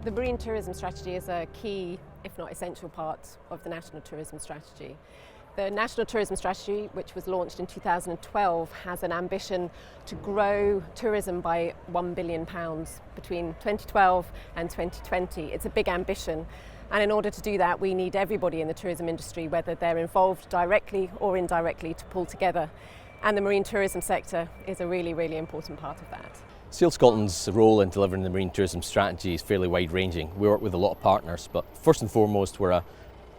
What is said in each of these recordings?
The marine tourism strategy is a key, if not essential, part of the national tourism strategy. The national tourism strategy, which was launched in 2012, has an ambition to grow tourism by £1 billion between 2012 and 2020. It's a big ambition, and in order to do that we need everybody in the tourism industry, whether they're involved directly or indirectly, to pull together, and the marine tourism sector is a really, really important part of that. Sail Scotland's role in delivering the marine tourism strategy is fairly wide-ranging. We work with a lot of partners, but first and foremost we're a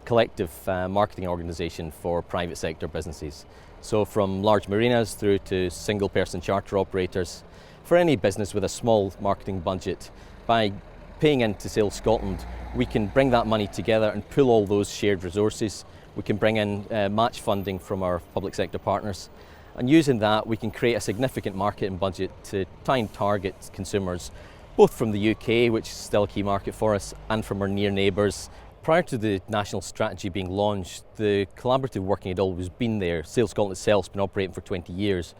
collective marketing organisation for private sector businesses. So from large marinas through to single-person charter operators, for any business with a small marketing budget, by paying into Sail Scotland we can bring that money together and pool all those shared resources. We can bring in match funding from our public sector partners, and using that we can create a significant marketing budget to try and target consumers both from the UK, which is still a key market for us, and from our near neighbours. Prior to the national strategy being launched, the collaborative working had always been there. Sail Scotland itself has been operating for 20 years.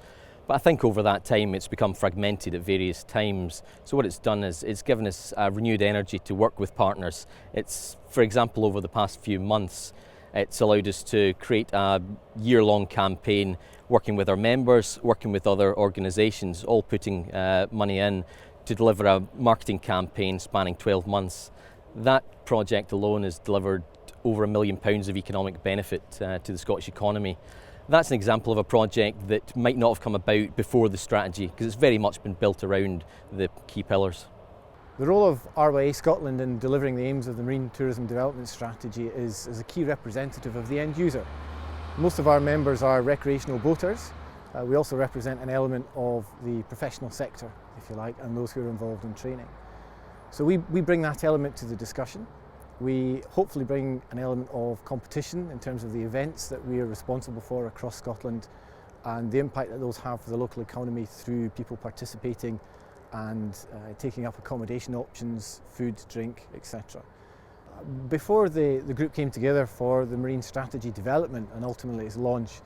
But I think over that time it's become fragmented at various times. So what it's done is it's given us renewed energy to work with partners. It's, for example, over the past few months, it's allowed us to create a year-long campaign working with our members, working with other organisations, all putting money in to deliver a marketing campaign spanning 12 months. That project alone has delivered over £1 million of economic benefit to the Scottish economy. That's an example of a project that might not have come about before the strategy, because it's very much been built around the key pillars. The role of RYA Scotland in delivering the aims of the Marine Tourism Development Strategy is as a key representative of the end user. Most of our members are recreational boaters. We also represent an element of the professional sector, if you like, and those who are involved in training. So we bring that element to the discussion. We hopefully bring an element of competition in terms of the events that we are responsible for across Scotland and the impact that those have for the local economy through people participating and taking up accommodation options, food, drink, etc. Before the group came together for the marine strategy development and ultimately its launch,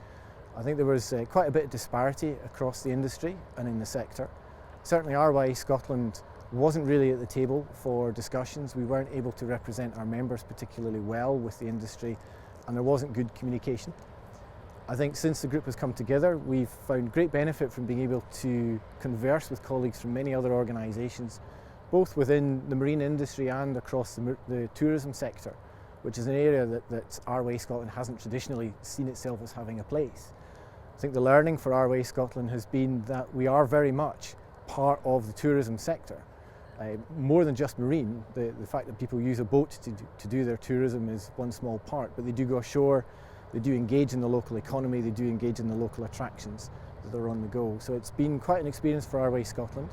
I think there was quite a bit of disparity across the industry and in the sector. Certainly RYA Scotland wasn't really at the table for discussions. We weren't able to represent our members particularly well with the industry, and there wasn't good communication. I think since the group has come together, we've found great benefit from being able to converse with colleagues from many other organisations, both within the marine industry and across the tourism sector, which is an area that RYA Scotland hasn't traditionally seen itself as having a place. I think the learning for RYA Scotland has been that we are very much part of the tourism sector. More than just marine, the fact that people use a boat to do their tourism is one small part, but they do go ashore, they do engage in the local economy, they do engage in the local attractions that are on the go. So it's been quite an experience for RYA Scotland.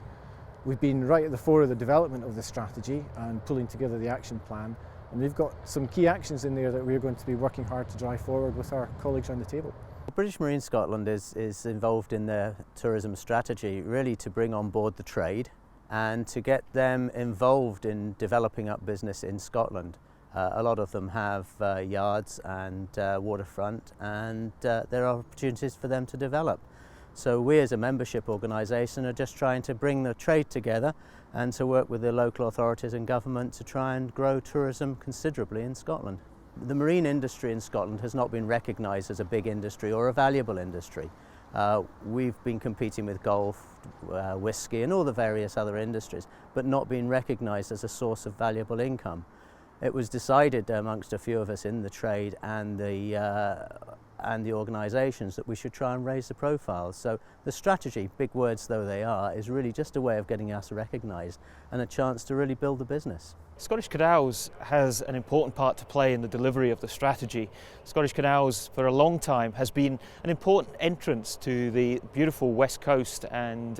We've been right at the fore of the development of the strategy and pulling together the action plan, and we've got some key actions in there that we're going to be working hard to drive forward with our colleagues around the table. British Marine Scotland is involved in the tourism strategy really to bring on board the trade and to get them involved in developing up business in Scotland. A lot of them have yards and waterfront, and there are opportunities for them to develop. So we as a membership organisation are just trying to bring the trade together and to work with the local authorities and government to try and grow tourism considerably in Scotland. The marine industry in Scotland has not been recognised as a big industry or a valuable industry. We've been competing with golf, whisky and all the various other industries, but not been recognised as a source of valuable income. It was decided amongst a few of us in the trade and the organisations that we should try and raise the profiles. So the strategy, big words though they are, is really just a way of getting us recognised and a chance to really build the business. Scottish Canals has an important part to play in the delivery of the strategy. Scottish Canals for a long time has been an important entrance to the beautiful west coast and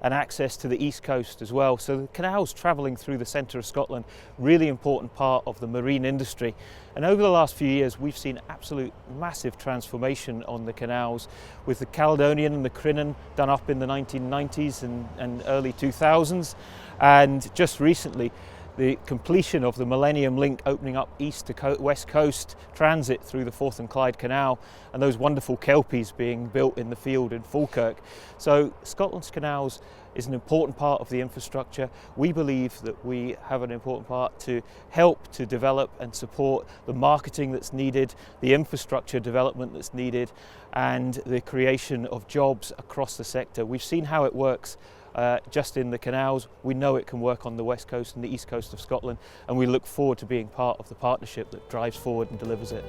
access to the east coast as well. So the canals travelling through the centre of Scotland, really important part of the marine industry. And over the last few years we've seen absolute massive transformation on the canals, with the Caledonian and the Crinan done up in the 1990s and early 2000s, and just recently the completion of the Millennium Link opening up east to west coast transit through the Forth and Clyde Canal, and those wonderful kelpies being built in the field in Falkirk. So Scotland's canals is an important part of the infrastructure. We believe that we have an important part to help to develop and support the marketing that's needed, the infrastructure development that's needed, and the creation of jobs across the sector. We've seen how it works just in the canals. We know it can work on the west coast and the east coast of Scotland, and we look forward to being part of the partnership that drives forward and delivers it.